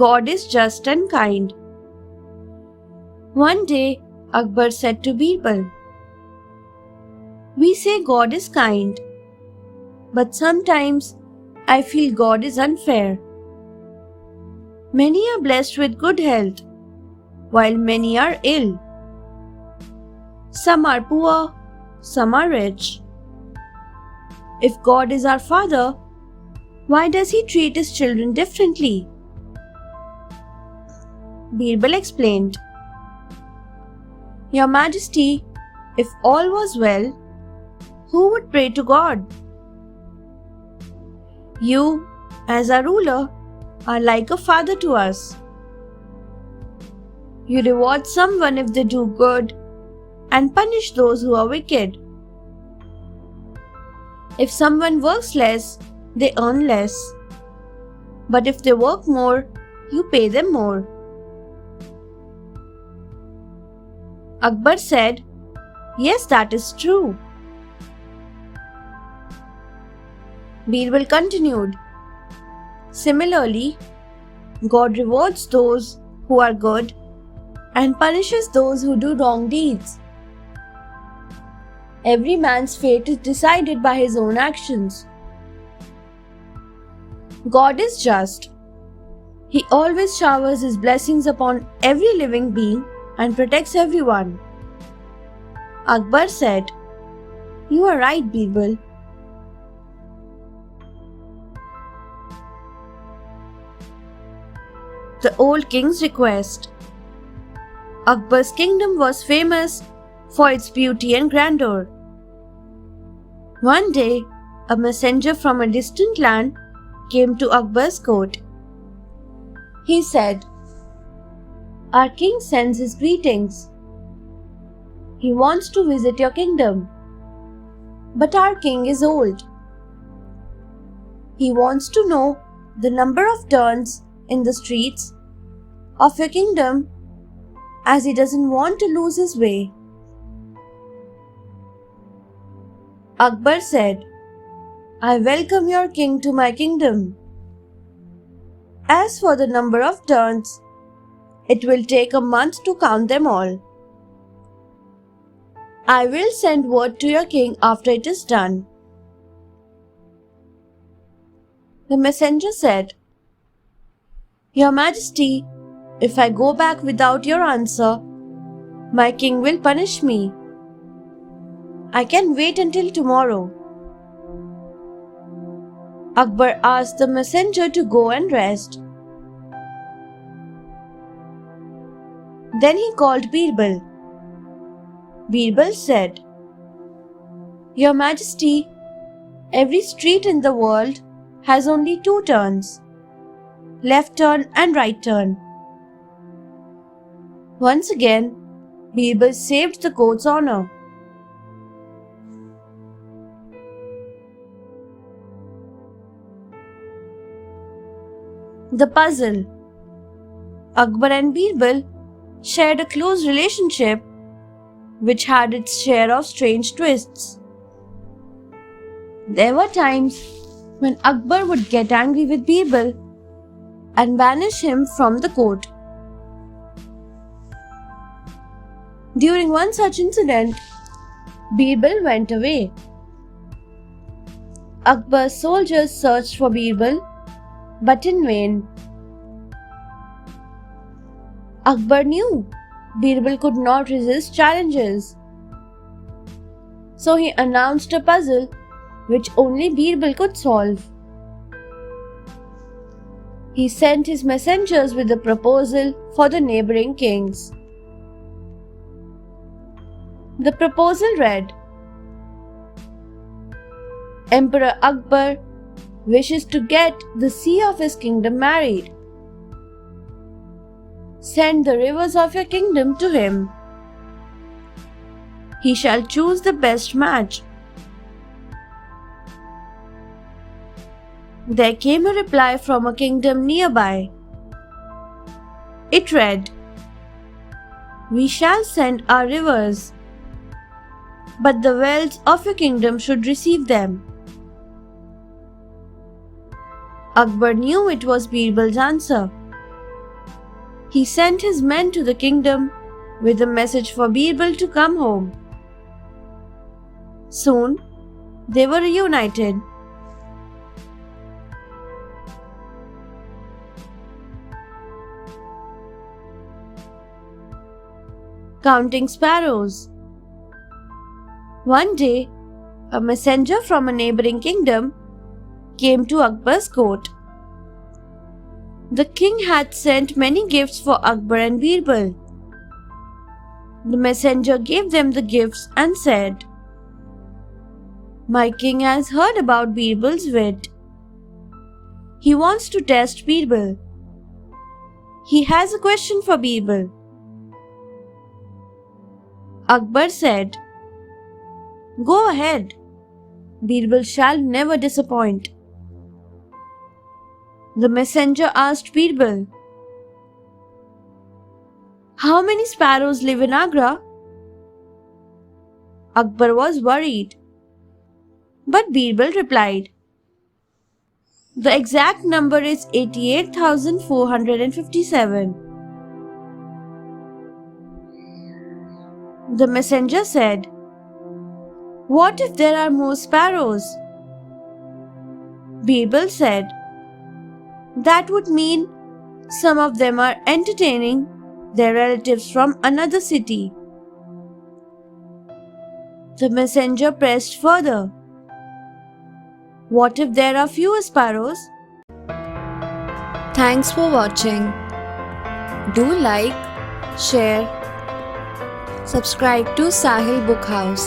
God is just and kind. One day, Akbar said to Birbal, "We say God is kind, but sometimes I feel God is unfair. Many are blessed with good health, while many are ill. Some are poor, some are rich. If God is our Father, why does He treat His children differently?" Birbal explained, "Your Majesty, if all was well, who would pray to God? You, as our ruler, are like a father to us. You reward someone if they do good and punish those who are wicked. If someone works less, they earn less. But if they work more, you pay them more." Akbar said, "Yes, that is true." Birbal continued, "Similarly, God rewards those who are good and punishes those who do wrong deeds. Every man's fate is decided by his own actions. God is just. He always showers His blessings upon every living being and protects everyone." Akbar said, "You are right, Birbal." The old king's request. Akbar's kingdom was famous for its beauty and grandeur. One day, a messenger from a distant land came to Akbar's court. He said, "Our king sends his greetings. He wants to visit your kingdom. But our king is old. He wants to know the number of turns in the streets of your kingdom, as he doesn't want to lose his way." Akbar said, "I welcome your king to my kingdom. As for the number of turns, it will take a month to count them all. I will send word to your king after it is done." The messenger said, "Your Majesty, if I go back without your answer, my king will punish me. I can wait until tomorrow." Akbar asked the messenger to go and rest. Then he called Birbal. Birbal said, "Your Majesty, every street in the world has only 2 turns, left turn and right turn." Once again, Birbal saved the court's honor. The puzzle. Akbar and Birbal shared a close relationship which had its share of strange twists. There were times when Akbar would get angry with Birbal and banish him from the court. During one such incident, Birbal went away. Akbar's soldiers searched for Birbal, but in vain. Akbar knew Birbal could not resist challenges. So he announced a puzzle which only Birbal could solve. He sent his messengers with a proposal for the neighboring kings. The proposal read, "Emperor Akbar wishes to get the sea of his kingdom married. Send the rivers of your kingdom to him. He shall choose the best match." There came a reply from a kingdom nearby. It read, "We shall send our rivers, but the wells of your kingdom should receive them." Akbar knew it was Birbal's answer. He sent his men to the kingdom with a message for Birbal to come home. Soon, they were reunited. Counting sparrows. One day, a messenger from a neighboring kingdom came to Akbar's court. The king had sent many gifts for Akbar and Birbal. The messenger gave them the gifts and said, "My king has heard about Birbal's wit. He wants to test Birbal. He has a question for Birbal." Akbar said, "Go ahead. Birbal shall never disappoint." The messenger asked Birbal, "How many sparrows live in Agra?" Akbar was worried. But Birbal replied, "The exact number is 88,457. The messenger said, "What if there are more sparrows?" Birbal said, "That would mean some of them are entertaining their relatives from another city." The messenger pressed further, "What if there are fewer sparrows?" Thanks for watching. Do like, share, subscribe to Sahil Book House.